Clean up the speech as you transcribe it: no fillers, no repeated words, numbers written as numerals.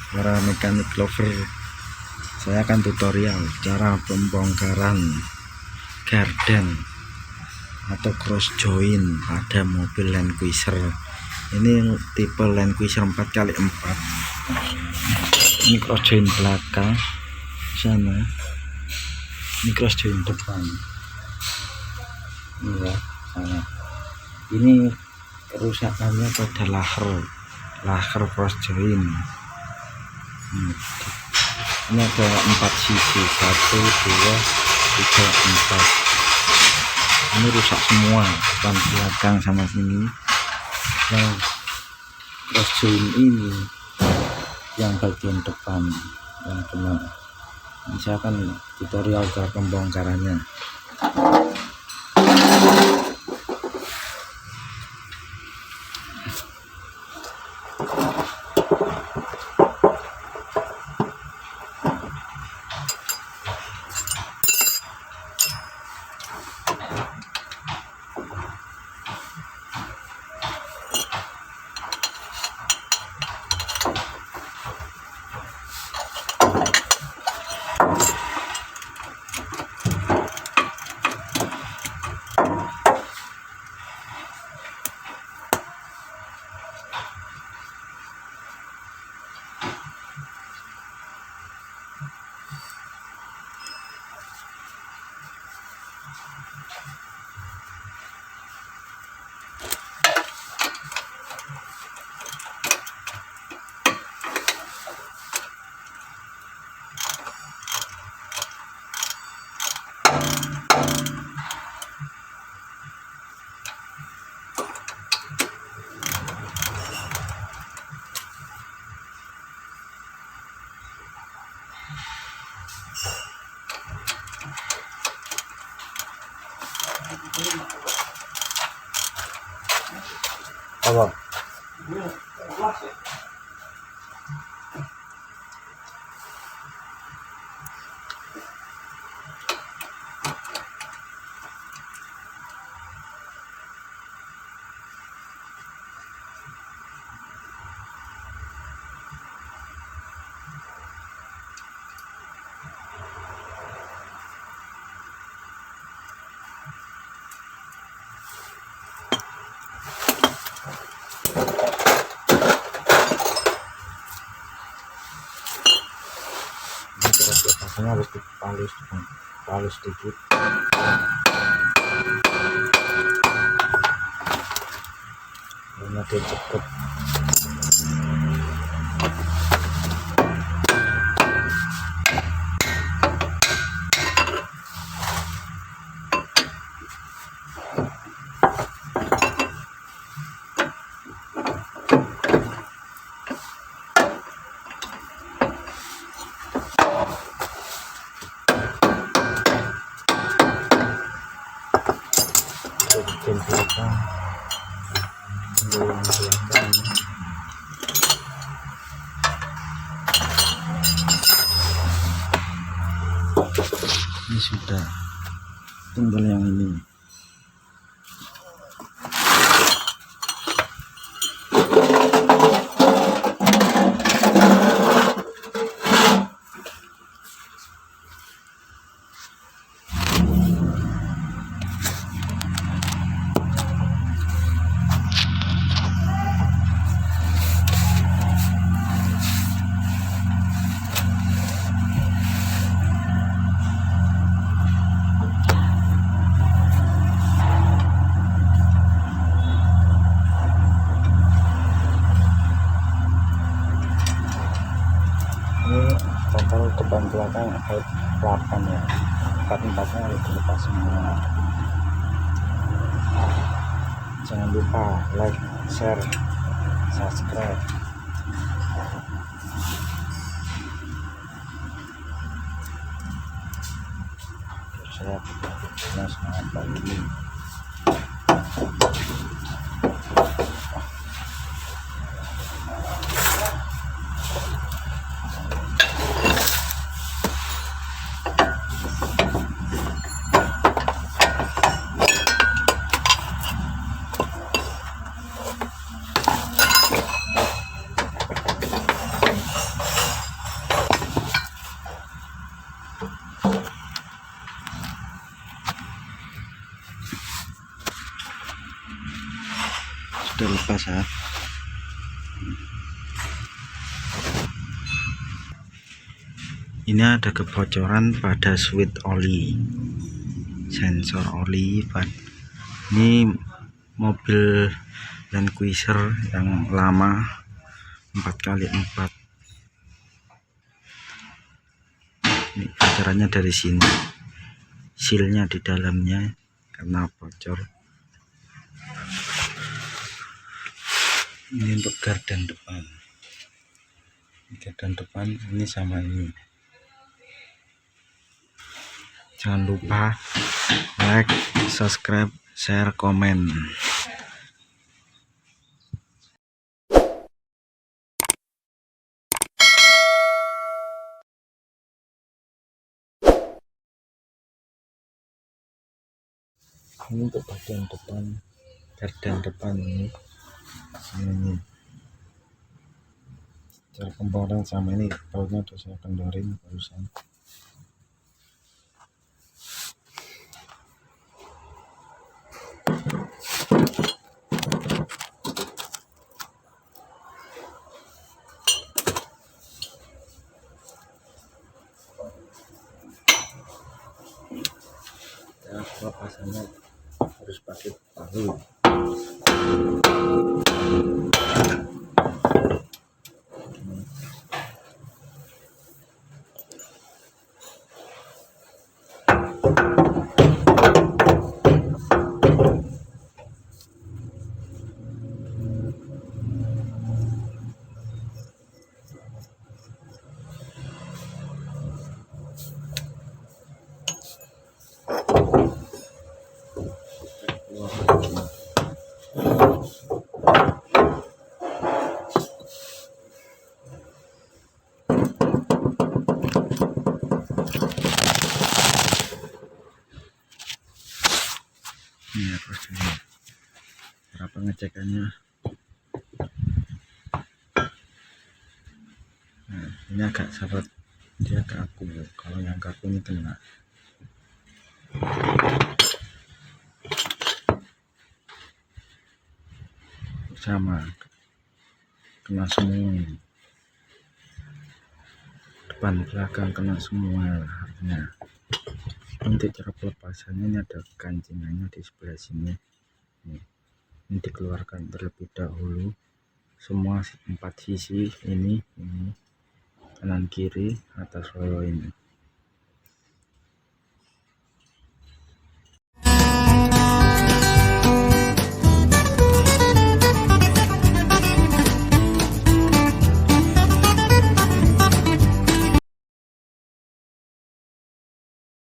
para mekanik lover, saya akan tutorial cara pembongkaran garden atau cross join pada mobil Land Cruiser. Ini tipe Land Cruiser 4x4. Ini cross join belakang sana, ini cross join depan ini ya, sana. Ini kerusakannya pada laher cross join. Ini ada 4 sisi, 1, 2, 3, 4. Ini rusak semua, depan belakang sama sini. Nah, cross join ini yang bagian depan yang kena. Ini saya akan tutorial cara pembongkarannya. Apa? Pelpasangnya harus dipalus sedikit. Karena dia cepet. Bagian belakang, ini sudah, tinggal yang ini. Total depan belakang ada 8 ya, 4-4-nya harus dilepas semua. Jangan lupa like, share, subscribe. Saya punya semangat pagi. sudah lepas ya. Ini ada kebocoran pada switch oli, sensor oli. Ini mobil Land Cruiser yang lama 4x4. Ini bocorannya dari sini, sealnya di dalamnya karena bocor. Ini untuk gardan depan. Gardan depan ini sama ini. Jangan lupa like, subscribe, share, komen. Ini untuk bagian depan, gardan depan ini. Cara pembongkaran sama ini, bautnya udah saya kendorin barusan. Ya, pelepasannya harus pakai palu. Ini ya prosesnya, cara pengecekannya. Nah, ini agak sahabat, dia kaku. Kalau yang kaku ini kena. Sama, kena semua ini. Depan belakang kena semua artinya. Untuk cara pelepasannya ini ada kancingannya di sebelah sini. Ini dikeluarkan terlebih dahulu semua 4 sisi ini kanan kiri atas bawah ini.